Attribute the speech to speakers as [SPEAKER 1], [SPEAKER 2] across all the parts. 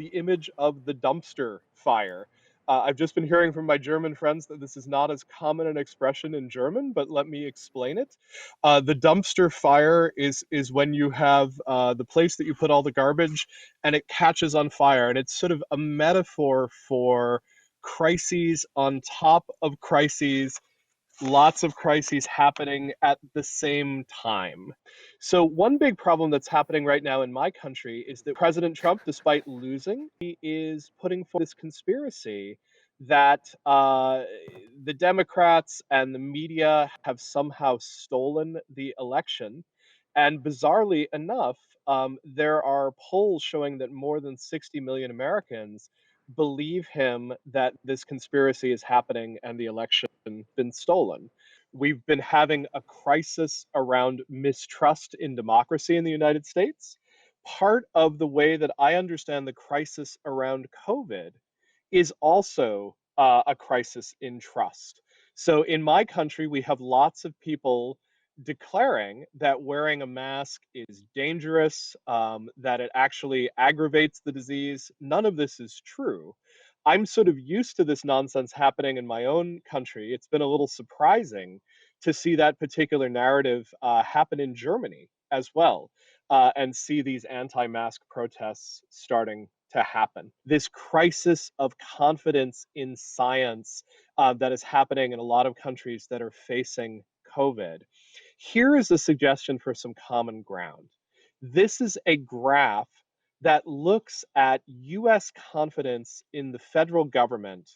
[SPEAKER 1] the image of the dumpster fire. I've just been hearing from my German friends that this is not as common an expression in German, but let me explain it. The dumpster fire is when you have the place that you put all the garbage and it catches on fire, and it's sort of a metaphor for crises on top of crises, lots of crises happening at the same time. So, one big problem that's happening right now in my country is that President Trump, despite losing, he is putting forth this conspiracy that the Democrats and the media have somehow stolen the election. And bizarrely enough, there are polls showing that more than 60 million Americans believe him that this conspiracy is happening and the election been stolen. We've been having a crisis around mistrust in democracy in the United States. Part of the way that I understand the crisis around COVID is also a crisis in trust. So in my country, we have lots of people declaring that wearing a mask is dangerous, that it actually aggravates the disease. None of this is true. I'm sort of used to this nonsense happening in my own country. It's been a little surprising to see that particular narrative happen in Germany as well, and see these anti mask protests starting to happen. This crisis of confidence in science that is happening in a lot of countries that are facing COVID. Here is a suggestion for some common ground. This is a graph that looks at US confidence in the federal government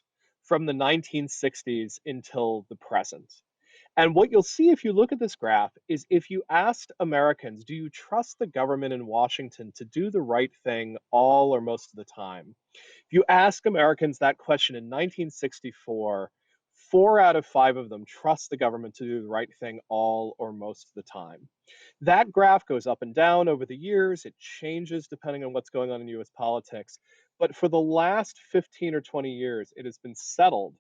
[SPEAKER 1] from the 1960s until the present. And what you'll see if you look at this graph is if you asked Americans, do you trust the government in Washington to do the right thing all or most of the time? If you ask Americans that question in 1964, 4 out of 5 of them trust the government to do the right thing all or most of the time. That graph goes up and down over the years. It changes depending on what's going on in US politics. But for the last 15 or 20 years, it has been settled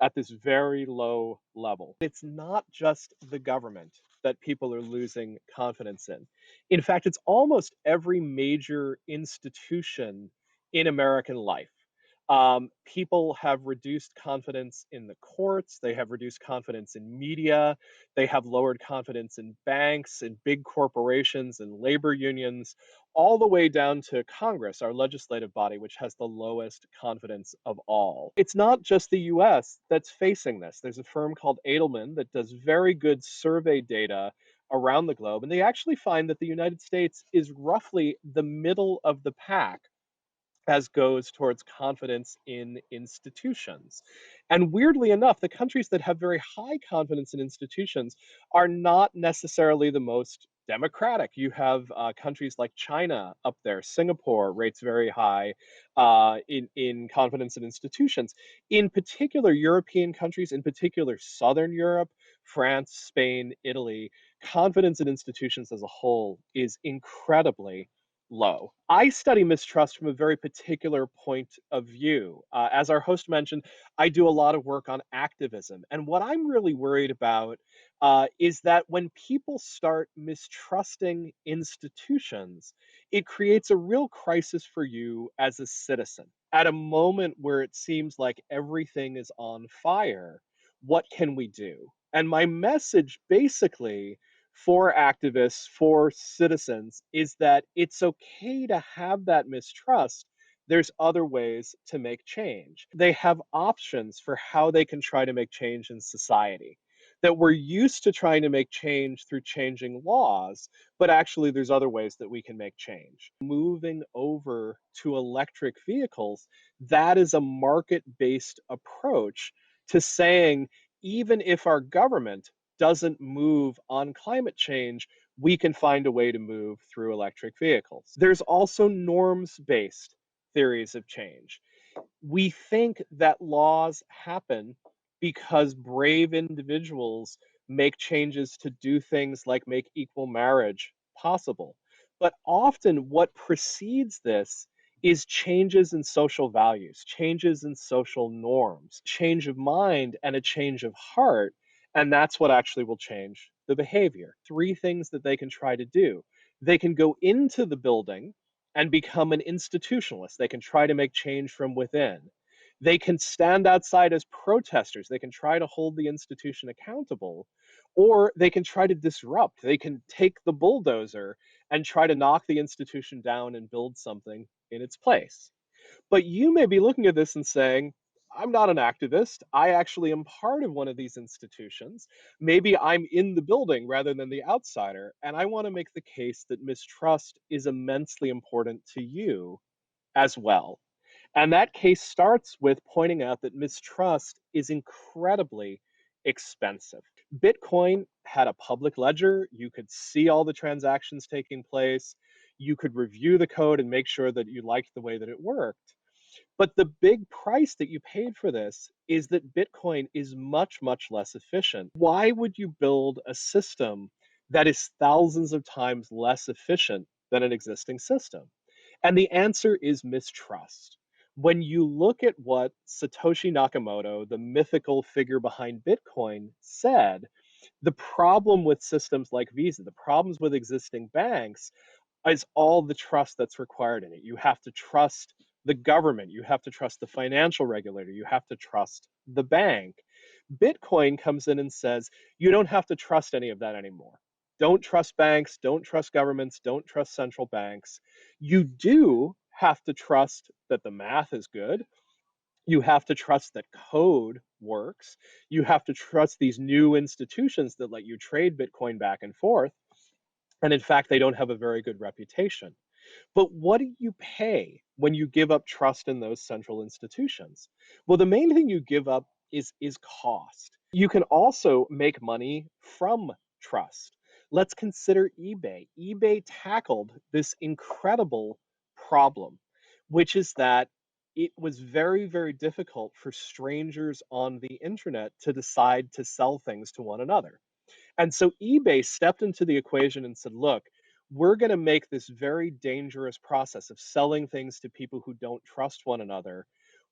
[SPEAKER 1] at this very low level. It's not just the government that people are losing confidence in. In fact, it's almost every major institution in American life. People have reduced confidence in the courts. They have reduced confidence in media. They have lowered confidence in banks, in big corporations, and labor unions, all the way down to Congress, our legislative body, which has the lowest confidence of all. It's not just the US that's facing this. There's a firm called Edelman that does very good survey data around the globe, and they actually find that the United States is roughly the middle of the pack as goes towards confidence in institutions. And weirdly enough, the countries that have very high confidence in institutions are not necessarily the most democratic. You have countries like China up there, Singapore rates very high in confidence in institutions. In particular, European countries, in particular, Southern Europe, France, Spain, Italy, confidence in institutions as a whole is incredibly low. I study mistrust from a very particular point of view. As our host mentioned, I do a lot of work on activism. And what I'm really worried about is that when people start mistrusting institutions, it creates a real crisis for you as a citizen. At a moment where it seems like everything is on fire, what can we do? And my message basically for activists, for citizens, is that it's okay to have that mistrust. There's other ways to make change. They have options for how they can try to make change in society. That we're used to trying to make change through changing laws, but actually there's other ways that we can make change. Moving over to electric vehicles, that is a market-based approach to saying, even if our government doesn't move on climate change, we can find a way to move through electric vehicles. There's also norms based theories of change. We think that laws happen because brave individuals make changes to do things like make equal marriage possible. But often, what precedes this is changes in social values, changes in social norms, change of mind, and a change of heart. And that's what actually will change the behavior. 3 things that they can try to do. They can go into the building and become an institutionalist. They can try to make change from within. They can stand outside as protesters. They can try to hold the institution accountable, or they can try to disrupt. They can take the bulldozer and try to knock the institution down and build something in its place. But you may be looking at this and saying, I'm not an activist. I actually am part of one of these institutions. Maybe I'm in the building rather than the outsider. And I want to make the case that mistrust is immensely important to you as well. And that case starts with pointing out that mistrust is incredibly expensive. Bitcoin had a public ledger. You could see all the transactions taking place. You could review the code and make sure that you liked the way that it worked. But the big price that you paid for this is that Bitcoin is much, much less efficient. Why would you build a system that is thousands of times less efficient than an existing system? And the answer is mistrust. When you look at what Satoshi Nakamoto, the mythical figure behind Bitcoin, said, the problem with systems like Visa, the problems with existing banks, is all the trust that's required in it. You have to trust the government, you have to trust the financial regulator, you have to trust the bank. Bitcoin comes in and says, you don't have to trust any of that anymore. Don't trust banks, don't trust governments, don't trust central banks. You do have to trust that the math is good. You have to trust that code works. You have to trust these new institutions that let you trade Bitcoin back and forth. And in fact, they don't have a very good reputation. But what do you pay when you give up trust in those central institutions? Well, the main thing you give up is cost. You can also make money from trust. Let's consider eBay. eBay tackled this incredible problem, which is that it was very, very difficult for strangers on the internet to decide to sell things to one another. And so eBay stepped into the equation and said, look, we're going to make this very dangerous process of selling things to people who don't trust one another.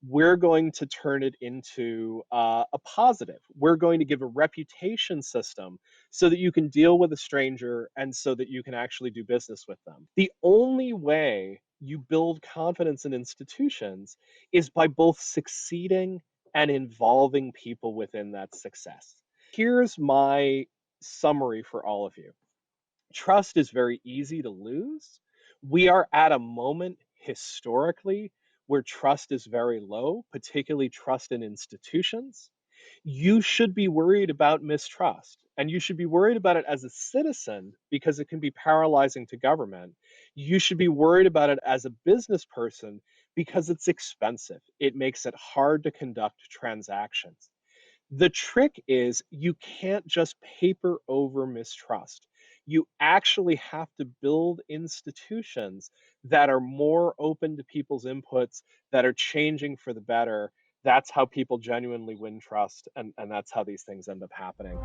[SPEAKER 1] We're going to turn it into a positive. We're going to give a reputation system so that you can deal with a stranger and so that you can actually do business with them. The only way you build confidence in institutions is by both succeeding and involving people within that success. Here's my summary for all of you. Trust is very easy to lose. We are at a moment historically where trust is very low, particularly trust in institutions. You should be worried about mistrust, and you should be worried about it as a citizen because it can be paralyzing to government. You should be worried about it as a business person because it's expensive. It makes it hard to conduct transactions. The trick is you can't just paper over mistrust. You actually have to build institutions that are more open to people's inputs, that are changing for the better. That's how people genuinely win trust, and that's how these things end up happening.